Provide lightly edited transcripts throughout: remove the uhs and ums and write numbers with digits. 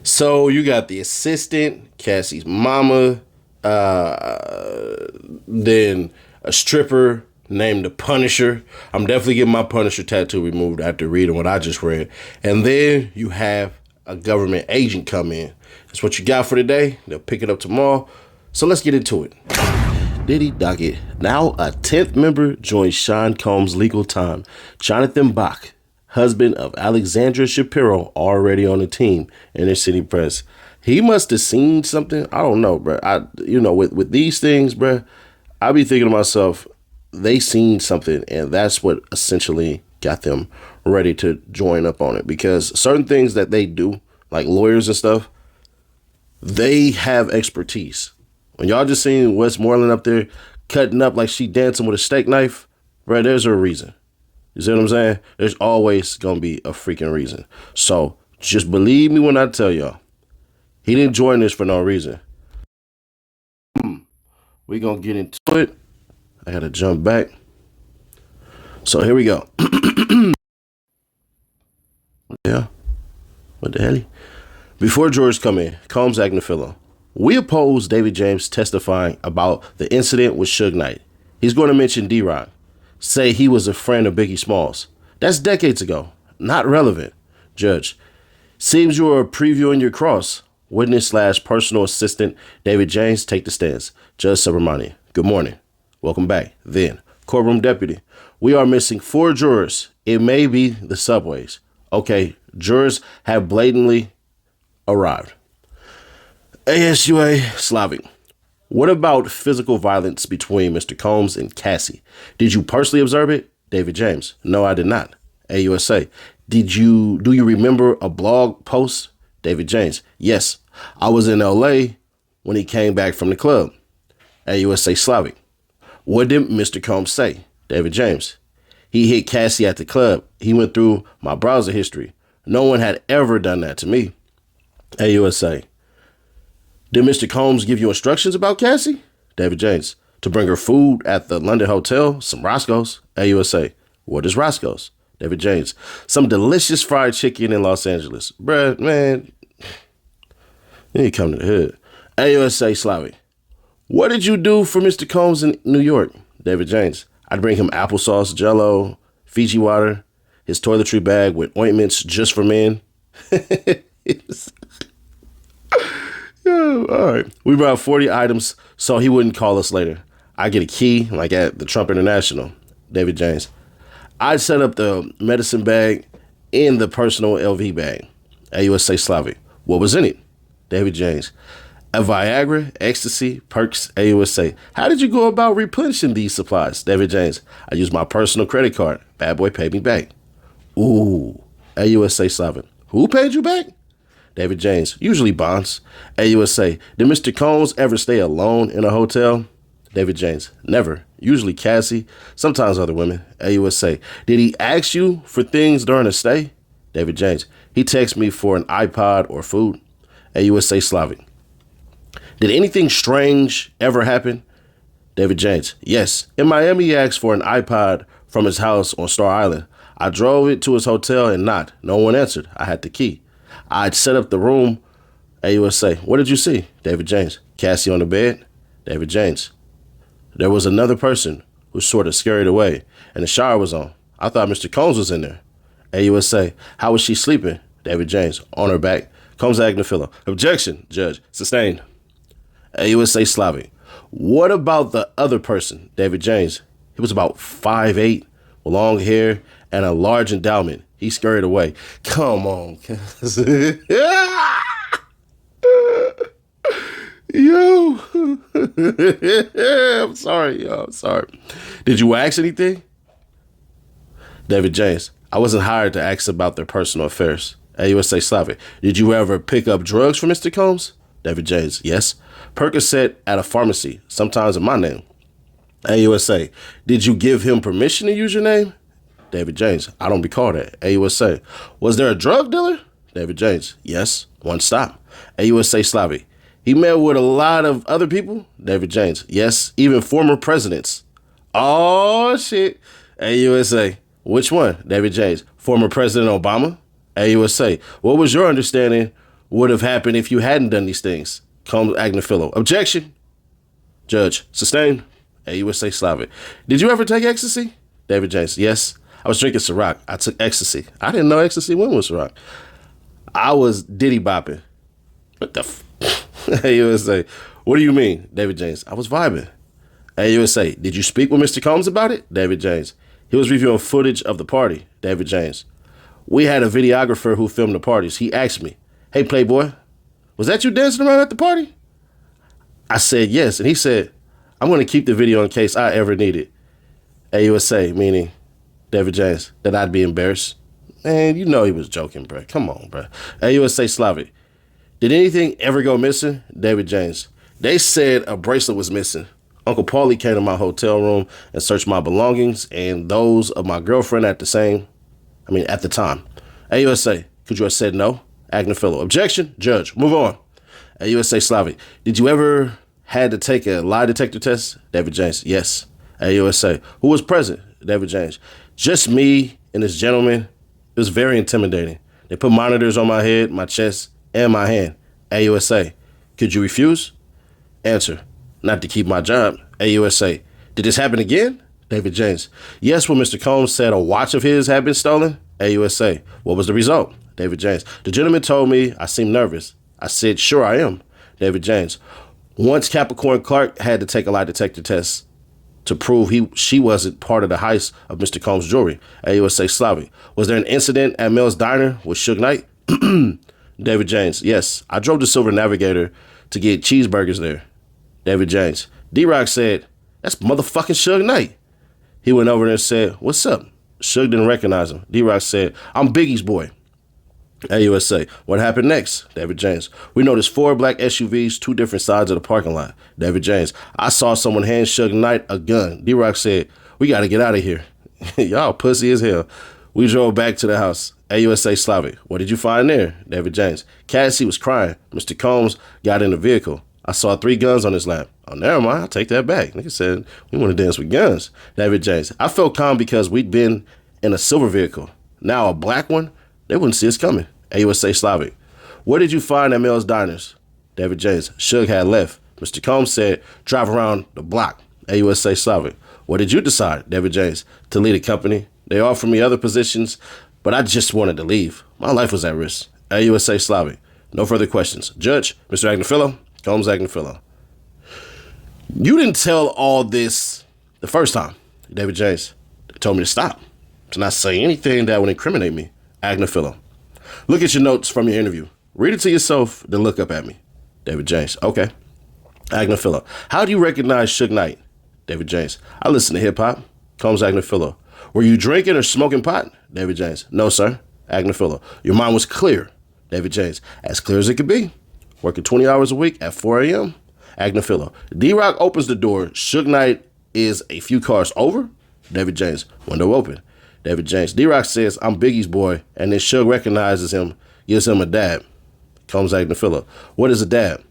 So you got the assistant, Cassie's mama, then a stripper named the Punisher. I'm definitely getting my Punisher tattoo removed after reading what I just read. And then you have a government agent come in. That's what you got for today. They'll pick it up tomorrow. So let's get into it. Diddy docket. Now a 10th member joins Sean Combs' legal time. Jonathan Bach, husband of Alexandra Shapiro, already on the team. Inner City Press. He must have seen something. I don't know, bro. With these things, bro, I be thinking to myself, they seen something, and that's what essentially got them ready to join up on it. Because certain things that they do, like lawyers and stuff, they have expertise. When y'all just seen Westmoreland up there cutting up like she dancing with a steak knife, bro, there's a reason. You see what I'm saying? There's always going to be a freaking reason. So just believe me when I tell y'all, he didn't join this for no reason. We're going to get into it. I got to jump back. So here we go. Yeah. What the hell? Before George come in, Combs Agnafilo. We oppose David James testifying about the incident with Suge Knight. He's going to mention D-Rock. Say he was a friend of Biggie Smalls. That's decades ago. Not relevant. Judge. Seems you are previewing your cross. Witness/personal assistant David James, take the stands. Judge Subramani. Good morning. Welcome back. Then, courtroom deputy. We are missing 4 jurors. It may be the subways. Okay, jurors have blatantly arrived. ASUA Slavic. What about physical violence between Mr. Combs and Cassie? Did you personally observe it? David James. No, I did not. AUSA. Do you remember a blog post? David James. Yes. I was in LA when he came back from the club. AUSA Slavic. What did Mr. Combs say? David James. He hit Cassie at the club. He went through my browser history. No one had ever done that to me. AUSA. Did Mr. Combs give you instructions about Cassie? David James. To bring her food at the London hotel, some Roscoe's. AUSA. What is Roscoe's? David James. Some delicious fried chicken in Los Angeles. Bruh, man. You need to come to the hood. AUSA Slavic. What did you do for Mr. Combs in New York? David James. I'd bring him applesauce, Jell-O, Fiji water, his toiletry bag with ointments just for men. All right. We brought 40 items so he wouldn't call us later. I get a key like at the Trump International. David James. I'd set up the medicine bag in the personal LV bag. AUSA Slavic. What was in it? David James. A Viagra, ecstasy, perks, AUSA. How did you go about replenishing these supplies? David James. I used my personal credit card. Bad boy paid me back. Ooh. AUSA Slavic. Who paid you back? David James. Usually bonds. AUSA. Did Mr. Combs ever stay alone in a hotel? David James. Never. Usually Cassie. Sometimes other women. AUSA. Did he ask you for things during a stay? David James. He texted me for an iPod or food. AUSA Slavic. Did anything strange ever happen? David James. Yes. In Miami, he asked for an iPod from his house on Star Island. I drove it to his hotel and knocked. No one answered. I had the key. I'd set up the room. AUSA. What did you see? David James. Cassie on the bed. David James. There was another person who sort of scurried away and the shower was on. I thought Mr. Combs was in there. AUSA. How was she sleeping? David James. On her back. Combs Agnafilo. Objection, Judge. Sustained. AUSA Slavic. What about the other person? David James. He was about 5'8", with long hair and a large endowment. He scurried away. Come on. Yo. I'm sorry, yo. I'm sorry. Did you ask anything? David James. I wasn't hired to ask about their personal affairs. AUSA Slavic. Did you ever pick up drugs for Mr. Combs? David James. Yes. Percocet at a pharmacy, sometimes in my name. AUSA. Did you give him permission to use your name? David James. I don't recall that. AUSA. Was there a drug dealer? David James. Yes. One stop. AUSA Slavic. He met with a lot of other people? David James. Yes. Even former presidents. Oh, shit. AUSA. Which one? David James. Former President Obama? AUSA. What was your understanding would have happened if you hadn't done these things. Combs Agnifilo. Objection. Judge. Sustained. AUSA Slavic. Did you ever take ecstasy? David James. Yes. I was drinking Ciroc. I took ecstasy. I didn't know ecstasy went with Ciroc. I was Diddy bopping. What the AUSA. What do you mean? David James. I was vibing. AUSA. Did you speak with Mr. Combs about it? David James. He was reviewing footage of the party. David James. We had a videographer who filmed the parties. He asked me, hey, Playboy, was that you dancing around at the party? I said yes. And he said, I'm going to keep the video in case I ever need it. AUSA, meaning David James, that I'd be embarrassed. Man, you know he was joking, bro. Come on, bro. AUSA Slavic. Did anything ever go missing? David James. They said a bracelet was missing. Uncle Paulie came to my hotel room and searched my belongings and those of my girlfriend at the time. AUSA, could you have said no? Agnifilo. Objection. Judge. Move on. AUSA Slavic. Did you ever had to take a lie detector test? David James. Yes. AUSA. Who was present? David James. Just me and this gentleman. It was very intimidating. They put monitors on my head, my chest, and my hand. AUSA. Could you refuse? Answer. Not to keep my job. AUSA. Did this happen again? David James. Yes, when Mr. Combs said a watch of his had been stolen. AUSA. What was the result? David James. The gentleman told me I seemed nervous. I said, sure I am. David James. Once Capricorn Clark had to take a lie detector test to prove she wasn't part of the heist of Mr. Combs' jewelry. AUSA Slavic. Was there an incident at Mel's Diner with Suge Knight? David James. Yes, I drove the Silver Navigator to get cheeseburgers there. David James. D-Rock said, that's motherfucking Suge Knight. He went over there and said, what's up? Suge didn't recognize him. D-Rock said, I'm Biggie's boy. AUSA. What happened next? David James. We noticed 4 black SUVs, 2 different sides of the parking lot. David James. I saw someone hand Suge Knight a gun. D-Rock said, we got to get out of here. Y'all pussy as hell. We drove back to the house. AUSA Slavic. What did you find there? David James. Cassie was crying. Mr. Combs got in the vehicle. I saw 3 guns on his lap. Oh, never mind. I'll take that back. Nigga said, we want to dance with guns. David James. I felt calm because we'd been in a silver vehicle. Now a black one? They wouldn't see us coming. AUSA Slavic. What did you find at Mel's Diners? David James. Suge had left. Mr. Combs said, drive around the block. AUSA Slavic. What did you decide? David James. To lead a company. They offered me other positions, but I just wanted to leave. My life was at risk. AUSA Slavic. No further questions. Judge, Mr. Agnifilo. Combs Agnifilo. You didn't tell all this the first time. David James. They told me to stop, to not say anything that would incriminate me. Agnifilo. Look at your notes from your interview. Read it to yourself, then look up at me. David James. Okay. Agnifilo. How do you recognize Suge Knight? David James. I listen to hip hop. Combs Agnifilo. Were you drinking or smoking pot? David James. No, sir. Agnifilo. Your mind was clear. David James. As clear as it could be. Working 20 hours a week at 4 a.m. Agnifilo. D-Rock opens the door. Suge Knight is a few cars over. David James. Window open. David James. D-Rock says, I'm Biggie's boy, and then Suge recognizes him, gives him a dab. Combs Agnifilo. What is a dab?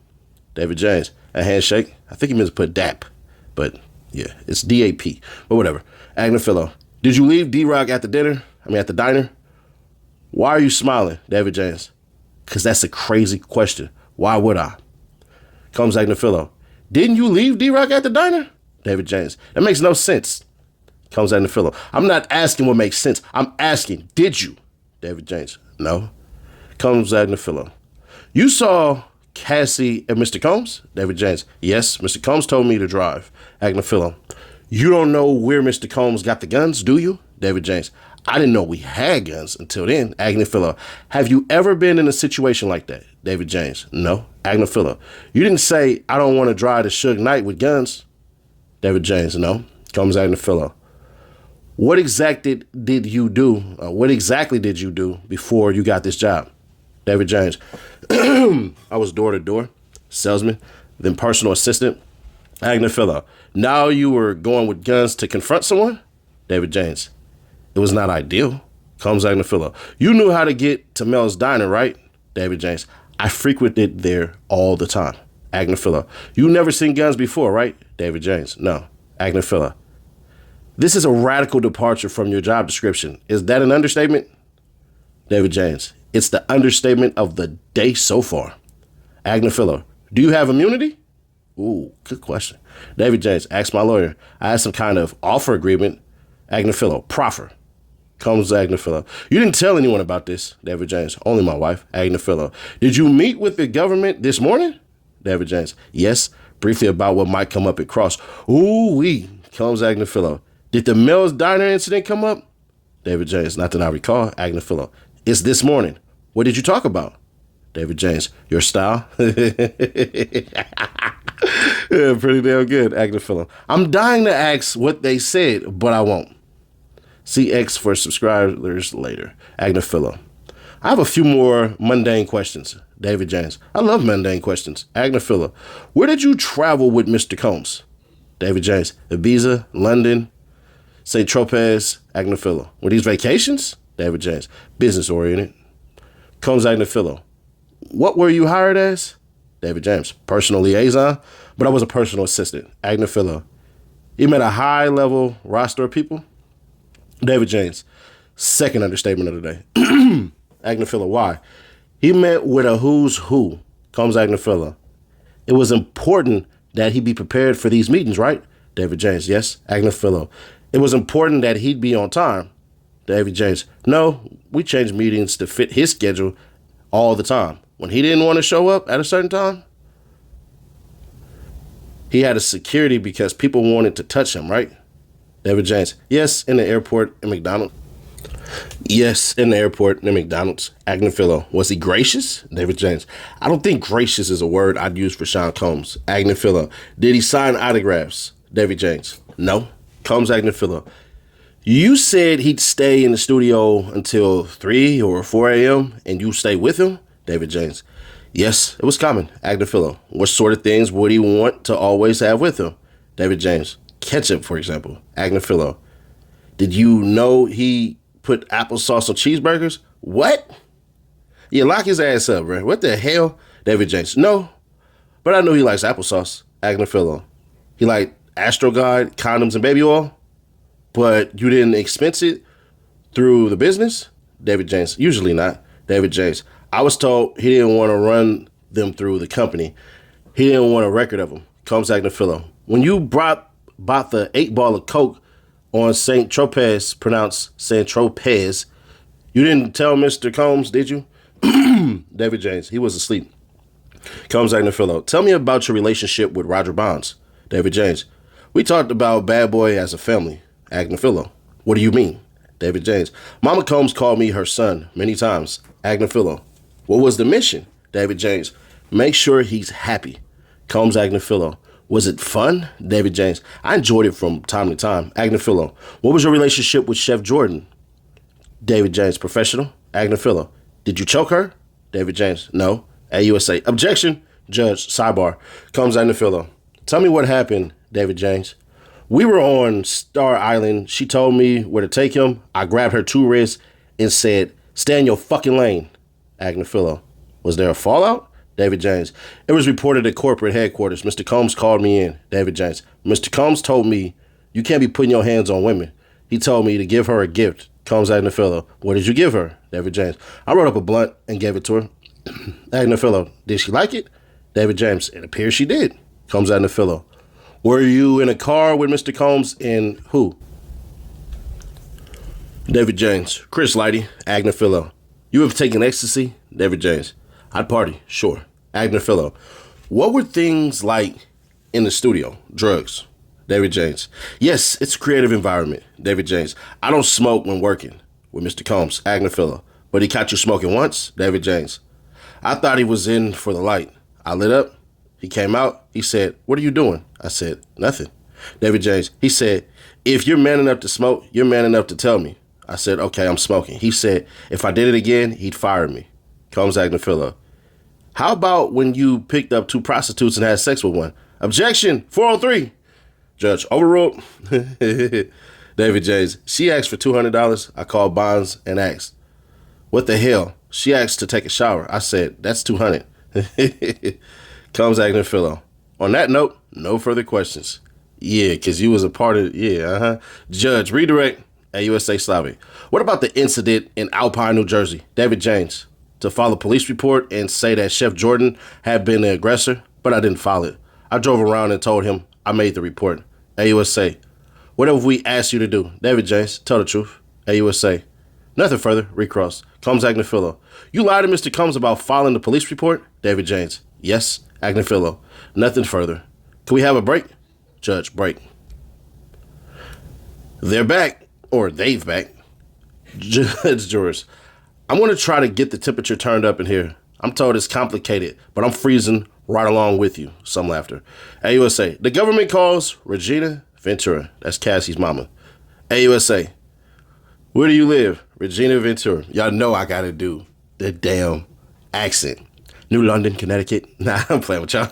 David James. A handshake? I think he meant to put DAP, but yeah, it's DAP, but whatever. Agnifilo. Did you leave D-Rock at the diner? Why are you smiling? David James. Because that's a crazy question. Why would I? Combs Agnifilo. Didn't you leave D-Rock at the diner? David James. That makes no sense. Combs Agnifilo. I'm not asking what makes sense. I'm asking, did you? David James. No. Combs Agnifilo. You saw Cassie and Mr. Combs? David James. Yes, Mr. Combs told me to drive. Agnifilo. You don't know where Mr. Combs got the guns, do you? David James. I didn't know we had guns until then. Agnifilo. Have you ever been in a situation like that? David James. No. Agnifilo. You didn't say, I don't want to drive to Suge Knight with guns. David James. No. Combs Agnifilo. What exactly did you do? What exactly did you do before you got this job? David James. I was door-to-door, salesman, then personal assistant. Agnifilo. Now you were going with guns to confront someone? David James. It was not ideal. Combs Agnifilo. You knew how to get to Mel's Diner, right? David James. I frequented there all the time. Agnifilo. You never seen guns before, right? David James. No. Agnifilo. This is a radical departure from your job description. Is that an understatement? David James. It's the understatement of the day so far. Agnafilo, do you have immunity? Ooh, good question. David James, ask my lawyer. I had some kind of offer agreement. Agnafilo, proffer. Comes Agnafilo. You didn't tell anyone about this, David James. Only my wife, Agnafilo. Did you meet with the government this morning? David James, yes, briefly about what might come up at Cross. Ooh-wee, comes Agnafilo. Did the Mel's Diner incident come up? David James, not that I recall. Agnafilo, it's this morning. What did you talk about? David James, your style? Yeah, pretty damn good, Agnafilo. I'm dying to ask what they said, but I won't. See X for subscribers later. Agnafilo. I have a few more mundane questions. David James. I love mundane questions. Agnafilo. Where did you travel with Mr. Combs? David James. Ibiza, London, St. Tropez, Agnafilo. Were these vacations? David James. Business oriented. Combs Agnafilo. What were you hired as? David James. Personal liaison, but I was a personal assistant. Agnafilo. You met a high level roster of people? David James. Second understatement of the day. Agnafilo. Why? He met with a who's who. Comes Agnafilo. It was important that he be prepared for these meetings, right? David James. Yes. Agnafilo. It was important that he'd be on time. David James. No, we changed meetings to fit his schedule all the time. When he didn't want to show up at a certain time, he had a security because people wanted to touch him, right? David James. Yes, in the airport and McDonald's. Yes, in the airport and McDonald's. Agnafilo. Was he gracious? David James. I don't think gracious is a word I'd use for Sean Combs. Agnafilo. Did he sign autographs? David James. No. Combs Agnafilo. You said he'd stay in the studio until 3 or 4 a.m. and you stay with him? David James. Yes, it was common. Agnafilo. What sort of things would he want to always have with him? David James. Ketchup, for example. Agnafilo. Did you know he put applesauce on cheeseburgers? What? Yeah, lock his ass up, bro. What the hell? David James. No, but I know he likes applesauce. Agnafilo. He liked Astro God, condoms, and baby oil, but you didn't expense it through the business? David James. Usually not. David James. I was told he didn't want to run them through the company. He didn't want a record of them. Comes Agnafilo. When you bought the 8-ball of Coke on St. Tropez, pronounced St. Tropez, you didn't tell Mr. Combs, did you? David James. He was asleep. Comes Agnafilo. Tell me about your relationship with Roger Bonds. David James. We talked about Bad Boy as a family. Agnafilo. What do you mean? David James. Mama Combs called me her son many times. Agnafilo. What was the mission? David James. Make sure he's happy. Combs Agnafilo. Was it fun? David James. I enjoyed it from time to time. Agnafilo. What was your relationship with Chef Jordan? David James. Professional. Agnafilo. Did you choke her? David James. No. AUSA. Objection. Judge. Sidebar. Combs Agnafilo. Tell me what happened, David James. We were on Star Island. She told me where to take him. I grabbed her 2 wrists and said, stay in your fucking lane. Agnafilo. Was there a fallout? David James. It was reported at corporate headquarters. Mr. Combs called me in. David James. Mr. Combs told me you can't be putting your hands on women. He told me to give her a gift. Combs Agnafilo. What did you give her? David James. I wrote up a blunt and gave it to her. Agnafilo. Did she like it? David James. It appears she did. Combs Agnafilo. Were you in a car with Mr. Combs and who? David James. Chris Lighty. Agnafilo. You have taken ecstasy? David James. I'd party. Sure. Agnafilo. What were things like in the studio? Drugs. David James. Yes, it's a creative environment. David James. I don't smoke when working with Mr. Combs. Agnafilo. But he caught you smoking once? David James. I thought he was in for the light. I lit up. He came out. He said, what are you doing? I said, nothing. David James. He said, if you're man enough to smoke, you're man enough to tell me. I said, okay, I'm smoking. He said, if I did it again, he'd fire me. Combs Agnafilo. How about when you picked up 2 prostitutes and had sex with one? Objection, 403. Judge, overruled. David James. She asked for $200. I called Bonds and asked, what the hell? She asked to take a shower. I said, that's $200. Combs Agnafilo. On that note, no further questions. Yeah, because you was a part of, Judge, redirect. AUSA Slavic. What about the incident in Alpine, New Jersey? David James. to file a police report and say that Chef Jordan had been the aggressor, but I didn't file it. I drove around and told him I made the report. AUSA, what have we asked you to do? David James, tell the truth. AUSA, nothing further. Recross. Combs Agnifilo, you lied to Mr. Combs about filing the police report? David James, yes. Agnifilo, nothing further. Can we have a break? Judge, break. They're back, or they've back. Judge, jurors, I'm going to try to get the temperature turned up in here. I'm told it's complicated, but I'm freezing right along with you. Some laughter. AUSA, the government calls Regina Ventura. That's Cassie's mama. AUSA, where do you live? Regina Ventura. Y'all know I got to do the damn accent. New London, Connecticut. Nah, I'm playing with y'all.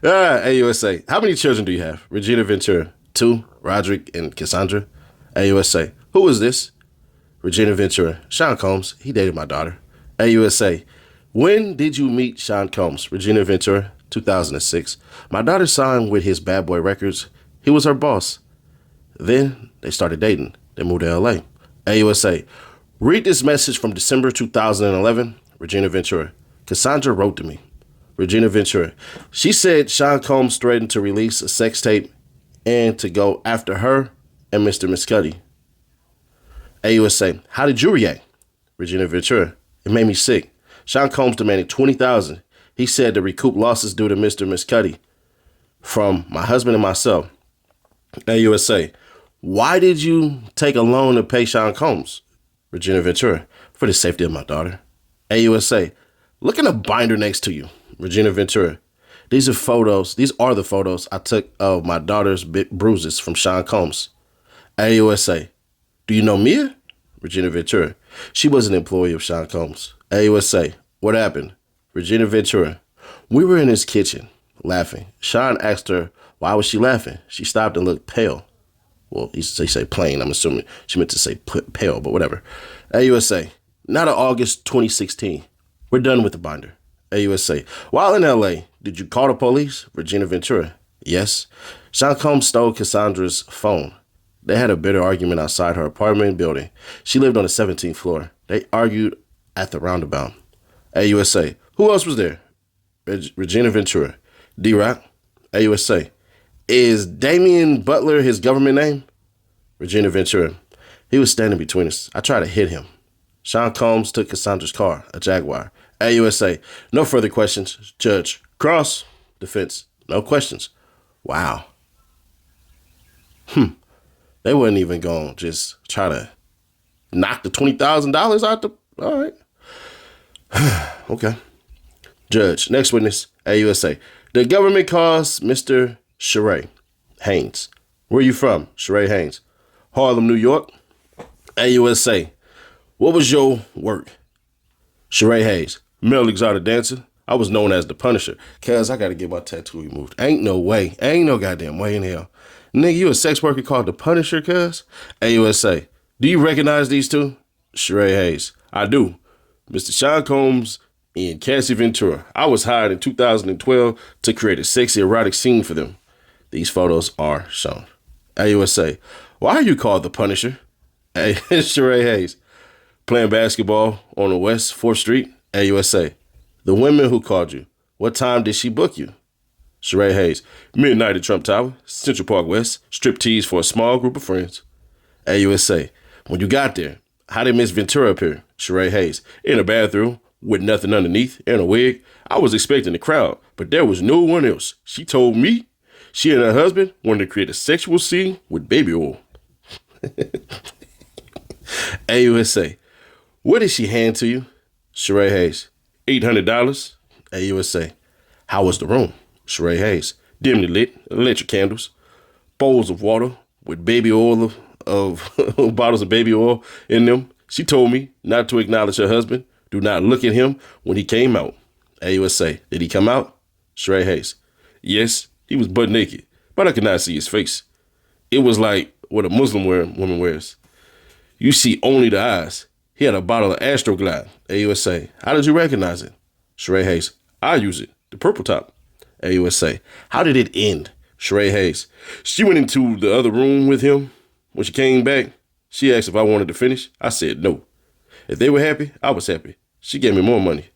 AUSA, how many children do you have? Regina Ventura. 2, Roderick and Cassandra. AUSA, who is this? Regina Ventura. Sean Combs, he dated my daughter. AUSA, when did you meet Sean Combs? Regina Ventura, 2006. My daughter signed with his Bad Boy Records. He was her boss. Then they started dating. They moved to LA. AUSA, read this message from December 2011. Regina Ventura. Cassandra wrote to me. Regina Ventura. She said Sean Combs threatened to release a sex tape and to go after her and Mr. Miscuddy. AUSA, how did you react? Regina Ventura. It made me sick. Sean Combs demanded $20,000. He said to recoup losses due to Mr. Miscuddy from my husband and myself. AUSA, why did you take a loan to pay Sean Combs? Regina Ventura, for the safety of my daughter. AUSA, look in the binder next to you. Regina Ventura, these are the photos I took of my daughter's bruises from Sean Combs. AUSA, do you know Mia? Regina Ventura, she was an employee of Sean Combs. AUSA, what happened? Regina Ventura, we were in his kitchen laughing. Sean asked her, why was she laughing? She stopped and looked pale. Well, he say plain. I'm assuming she meant to say pale, but whatever. AUSA, not of August 2016. We're done with the binder. AUSA, while in LA, did you call the police? Regina Ventura, yes. Sean Combs stole Cassandra's phone. They had a bitter argument outside her apartment building. She lived on the 17th floor. They argued at the roundabout. AUSA, who else was there? Regina Ventura, D-Rock. AUSA, is Damian Butler his government name? Regina Ventura, he was standing between us. I tried to hit him. Sean Combs took Cassandra's car, a Jaguar. AUSA, no further questions. Judge, cross. Defense, no questions. Wow. They wasn't even going to just try to knock the $20,000 out the... All right. Okay. Judge, next witness, AUSA. The government calls Mr. Sheree Haynes. Where are you from? Sheree Haynes. Harlem, New York. AUSA. What was your work? Sheree Hayes. Male exotic dancer. I was known as the Punisher. Cuz I got to get my tattoo removed. Ain't no way. Ain't no goddamn way in hell. Nigga, you a sex worker called the Punisher, cuz? AUSA. Do you recognize these two? Sheree Hayes. I do. Mr. Sean Combs and Cassie Ventura. I was hired in 2012 to create a sexy erotic scene for them. These photos are shown. AUSA. Why are you called the Punisher? Sheree Hayes. Playing basketball on the West 4th Street. AUSA. The women who called you. What time did she book you? Sheree Hayes. Midnight at Trump Tower, Central Park West. Strip tease for a small group of friends. AUSA. When you got there, how did Miss Ventura appear? Sheree Hayes. In a bathroom with nothing underneath and a wig. I was expecting the crowd, but there was no one else. She told me she and her husband wanted to create a sexual scene with baby oil. AUSA. What did she hand to you? Sheree Hayes. $800. AUSA. How was the room? Sheree Hayes. Dimly lit, electric candles, bowls of water with baby oil of bottles of baby oil in them. She told me not to acknowledge her husband. Do not look at him when he came out. AUSA. Did he come out? Sheree Hayes. Yes, he was butt naked, but I could not see his face. It was like what a Muslim woman wears. You see only the eyes. He had a bottle of Astroglide. AUSA. How did you recognize it? Sheree Hayes. I use it. The purple top. AUSA. How did it end? Sheree Hayes. She went into the other room with him. When she came back, she asked if I wanted to finish. I said no. If they were happy, I was happy. She gave me more money.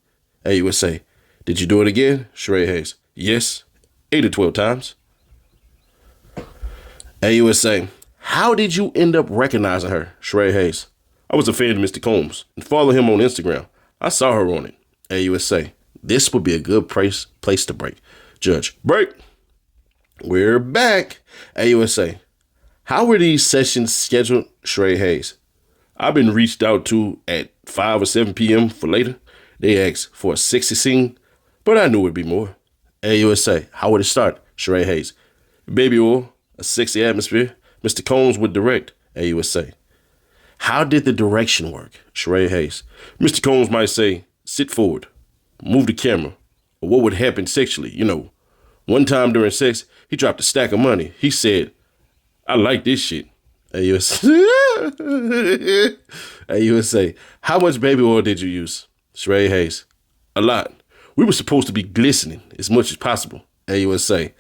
AUSA, did you do it again? Sheree Hayes, yes, 8 or 12 times. AUSA, how did you end up recognizing her? Sheree Hayes, I was a fan of Mr. Combs and follow him on Instagram. I saw her on it. AUSA, this would be a good place to break. Judge, break. We're back. AUSA, how were these sessions scheduled? Sheree Hayes, I've been reached out to at 5 or 7 p.m. for later. They asked for a sexy scene, but I knew it'd be more. AUSA, how would it start? Sheree Hayes, baby oil, a sexy atmosphere. Mr. Combs would direct. AUSA, how did the direction work? Sheree Hayes, Mr. Combs might say, sit forward, move the camera, or what would happen sexually, you know. One time during sex, he dropped a stack of money. He said, I like this shit. AUSA, AUSA, how much baby oil did you use? Sheree Hayes, a lot. We were supposed to be glistening as much as possible. AUSA,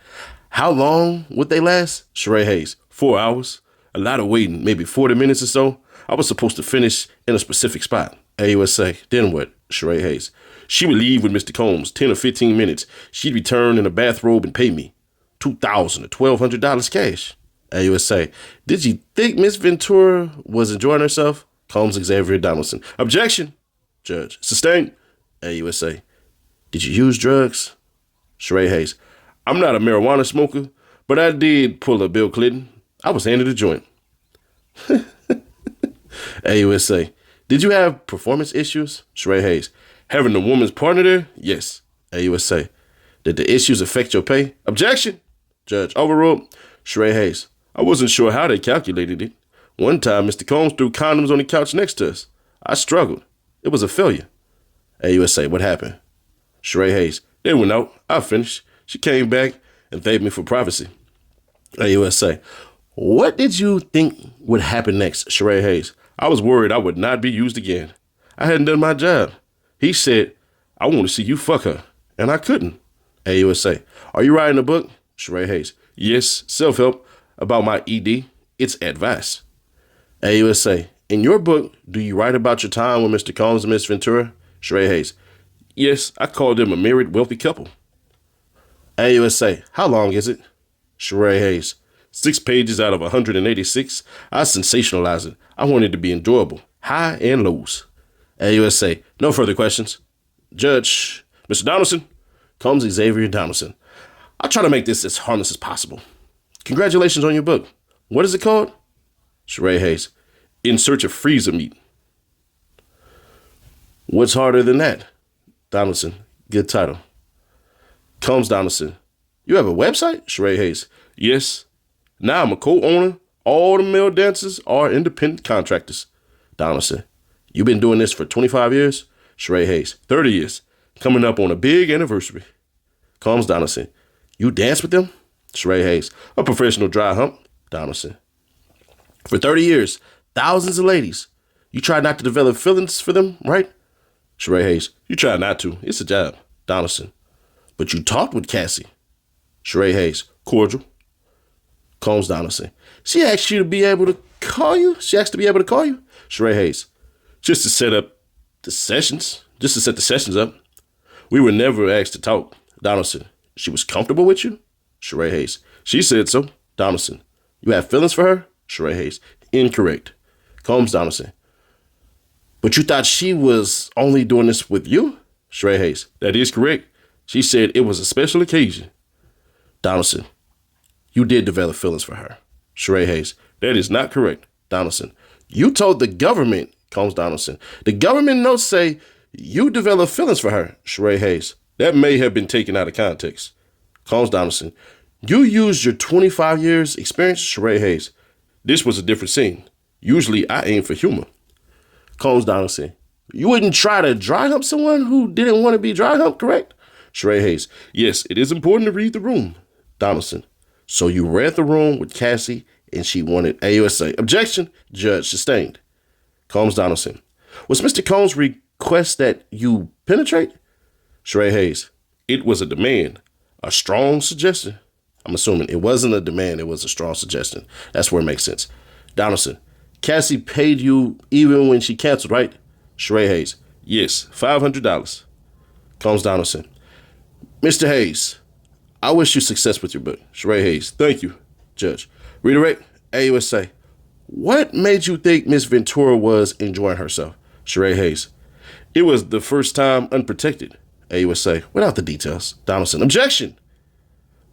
how long would they last? Sheree Hayes, 4 hours. A lot of waiting, maybe 40 minutes or so. I was supposed to finish in a specific spot. AUSA, then what? Sheree Hayes, she would leave with Mr. Combs, 10 or 15 minutes. She'd return in a bathrobe and pay me $2,000 or $1,200 cash. AUSA, did you think Miss Ventura was enjoying herself? Combs Xavier Donaldson, objection. Judge, sustained. AUSA, did you use drugs? Sheree Hayes, I'm not a marijuana smoker, but I did pull a Bill Clinton. I was handed a joint. AUSA, did you have performance issues? Sheree Hayes, having a woman's partner there? Yes. AUSA, did the issues affect your pay? Objection. Judge, overruled. Sheree Hayes, I wasn't sure how they calculated it. One time, Mr. Combs threw condoms on the couch next to us. I struggled. It was a failure. AUSA, what happened? Sheree Hayes, they went out. I finished. She came back and thanked me for privacy. AUSA, what did you think would happen next? Sheree Hayes, I was worried I would not be used again. I hadn't done my job. He said, I want to see you fuck her. And I couldn't. AUSA, are you writing a book? Sheree Hayes, yes, self-help about my ED. It's advice. AUSA, in your book, do you write about your time with Mr. Combs and Miss Ventura? Sheree Hayes, yes, I called them a married, wealthy couple. AUSA, how long is it? Sheree Hayes, 6 pages out of 186. I sensationalized it. I wanted it to be enjoyable, high and lows. AUSA, no further questions. Judge, Mr. Donaldson, Combs Xavier Donaldson. I'll try to make this as harmless as possible. Congratulations on your book. What is it called? Sheree Hayes, In Search of Freezer Meat. What's harder than that? Donaldson, good title. Combs Donaldson, you have a website? Sheree Hayes, yes. Now I'm a co-owner. All the male dancers are independent contractors. Donaldson, you've been doing this for 25 years? Sheree Hayes, 30 years. Coming up on a big anniversary. Combs Donaldson, you dance with them? Sheree Hayes, a professional dry hump. Donaldson, for 30 years, thousands of ladies. You try not to develop feelings for them, right? Sheree Hayes, you try not to. It's a job. Donaldson, but you talked with Cassie. Sheree Hayes, cordial. Combs Donaldson, she asked you to be able to call you? She asked to be able to call you? Sheree Hayes, just to set the sessions up. We were never asked to talk. Donaldson, she was comfortable with you? Sheree Hayes, she said so. Donaldson, you have feelings for her? Sheree Hayes, incorrect. Combs Donaldson, but you thought she was only doing this with you? Sheree Hayes, that is correct. She said it was a special occasion. Donaldson, you did develop feelings for her. Sheree Hayes, that is not correct. Donaldson, you told the government. Combs Donaldson, the government notes say you developed feelings for her. Sheree Hayes, that may have been taken out of context. Combs Donaldson, you used your 25 years experience. Sheree Hayes, this was a different scene. Usually I aim for humor. Combs Donaldson, you wouldn't try to dry hump someone who didn't want to be dry humped, correct? Sheree Hayes, yes, it is important to read the room. Donaldson, so you read the room with Cassie and she wanted AUSA. Objection. Judge, sustained. Combs Donaldson, was Mr. Combs' request that you penetrate? Sheree Hayes, it was a demand, a strong suggestion. I'm assuming it wasn't a demand, it was a strong suggestion. That's where it makes sense. Donaldson, Cassie paid you even when she canceled, right? Sheree Hayes, Yes, $500. Combs Donaldson. Mr. Hayes, I wish you success with your book. Sheree Hayes. Thank you, Judge. Redirect, AUSA. What made you think Miss Ventura was enjoying herself? Sheree Hayes. It was the first time unprotected. AUSA. Without the details. Donaldson. Objection.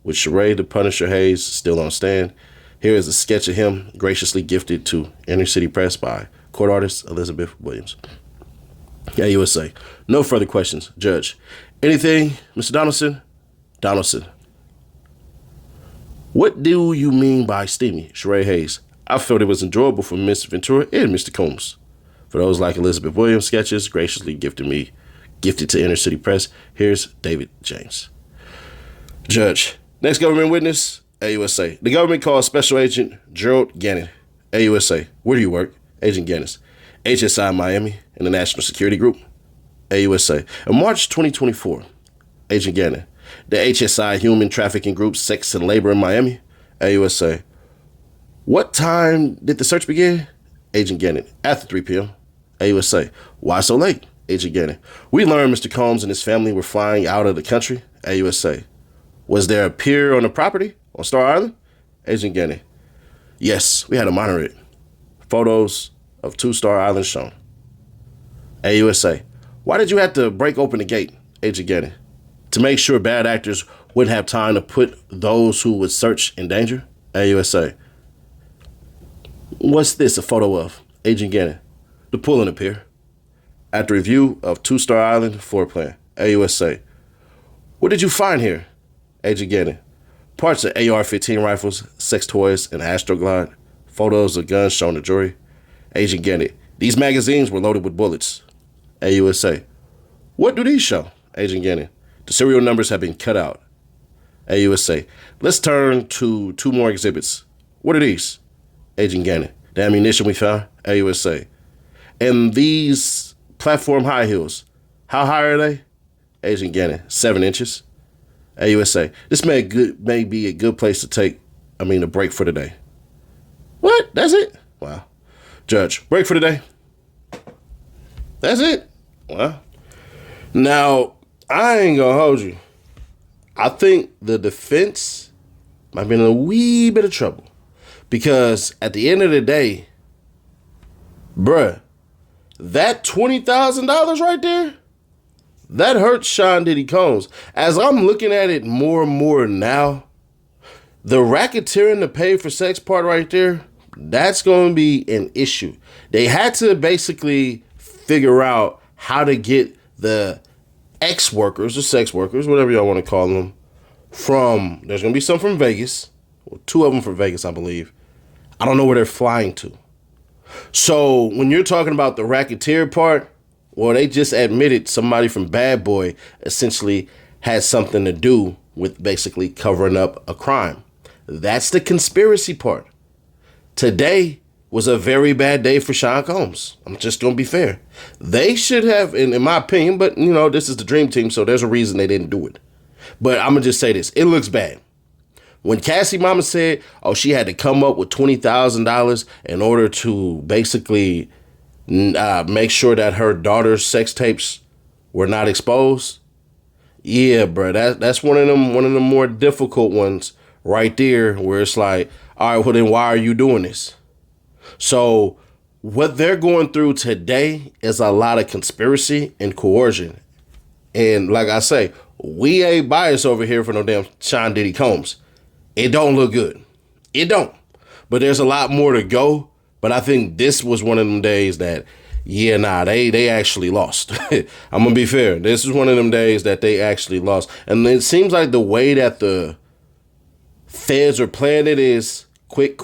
With Sheree the Punisher Hayes still on stand, here is a sketch of him graciously gifted to Inner City Press by court artist Elizabeth Williams. AUSA. No further questions. Judge. Anything, Mr. Donaldson? Donaldson. What do you mean by steamy? Sheree Hayes. I felt it was enjoyable for Miss Ventura and Mr. Combs. For those like Elizabeth Williams sketches graciously gifted to Inner City Press, here's David James. Judge. Next government witness, AUSA. The government called Special Agent Gerald Gannon. AUSA. Where do you work? Agent Gannon. HSI Miami in the National Security Group. AUSA. In March 2024, Agent Gannon. The HSI Human Trafficking Group, Sex and Labor in Miami. AUSA. What time did the search begin? Agent Gannon. After 3 p.m. AUSA. Why so late? Agent Gannon. We learned Mr. Combs and his family were flying out of the country. AUSA. Was there a pier on the property on Star Island? Agent Gannon. Yes, we had a monorail. Photos of 2 Star Islands shown. AUSA. Why did you have to break open the gate? Agent Gannon. To make sure bad actors wouldn't have time to put those who would search in danger. AUSA. What's this a photo of? Agent Gannon. The pool in the pier. After review of 2 Star Island floor plan. AUSA. What did you find here? Agent Gannon. Parts of AR-15 rifles, sex toys, and Astroglide. Photos of guns shown to jury. Agent Gannon. These magazines were loaded with bullets. AUSA. What do these show? Agent Gannon. The serial numbers have been cut out. AUSA. Let's turn to 2 more exhibits. What are these? Agent Gannon. The ammunition we found. AUSA. And these platform high heels, how high are they? Agent Gannon. 7 inches. AUSA. This may be a good place to take a break for the day. What? That's it? Wow. Judge. Break for the day. That's it? Wow. Now, I ain't gonna hold you. I think the defense might be in a wee bit of trouble. Because at the end of the day, bruh, that $20,000 right there, that hurts Sean Diddy Combs. As I'm looking at it more and more now, the racketeering to pay for sex part right there, that's going to be an issue. They had to basically figure out how to get the ex-workers or sex workers, whatever y'all want to call them, there's going to be some from Vegas, or 2 of them from Vegas, I believe. I don't know where they're flying to. So when you're talking about the racketeer part, well, they just admitted somebody from Bad Boy essentially had something to do with basically covering up a crime. That's the conspiracy part. Today was a very bad day for Sean Combs. I'm just going to be fair. They should have, in my opinion, but, this is the dream team, so there's a reason they didn't do it. But I'm going to just say this. It looks bad. When Cassie mama said, she had to come up with $20,000 in order to basically make sure that her daughter's sex tapes were not exposed. Yeah, bro, that's one of the more difficult ones right there, where it's like, all right, well then why are you doing this? So what they're going through today is a lot of conspiracy and coercion. And like I say, we ain't biased over here for no damn Sean Diddy Combs. It don't look good. It don't. But there's a lot more to go. But I think this was one of them days that, they actually lost. I'm going to be fair. This is one of them days that they actually lost. And it seems like the way that the feds are playing it is quick.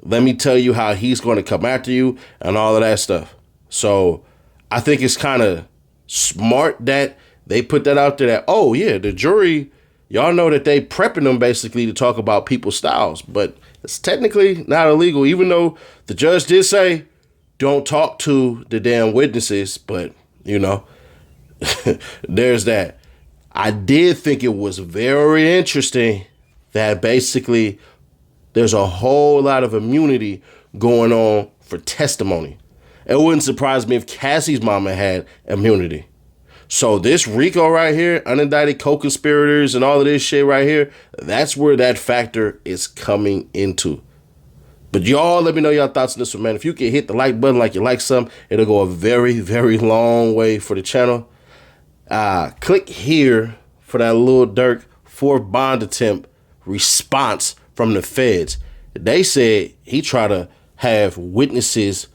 Let me tell you how he's going to come after you and all of that stuff. So I think it's kind of smart that they put that out there that, the jury, y'all know that they prepping them basically to talk about people's styles, but it's technically not illegal, even though the judge did say, don't talk to the damn witnesses, but, there's that. I did think it was very interesting that basically there's a whole lot of immunity going on for testimony. It wouldn't surprise me if Cassie's mama had immunity. So this RICO right here, unindicted co-conspirators and all of this shit right here, that's where that factor is coming into. But y'all let me know your thoughts on this one, man. If you can hit the like button like you like something, it'll go a very, very long way for the channel. Click here for that Lil Durk fourth bond attempt response from the feds. They said he tried to have witnesses'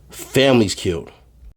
families killed.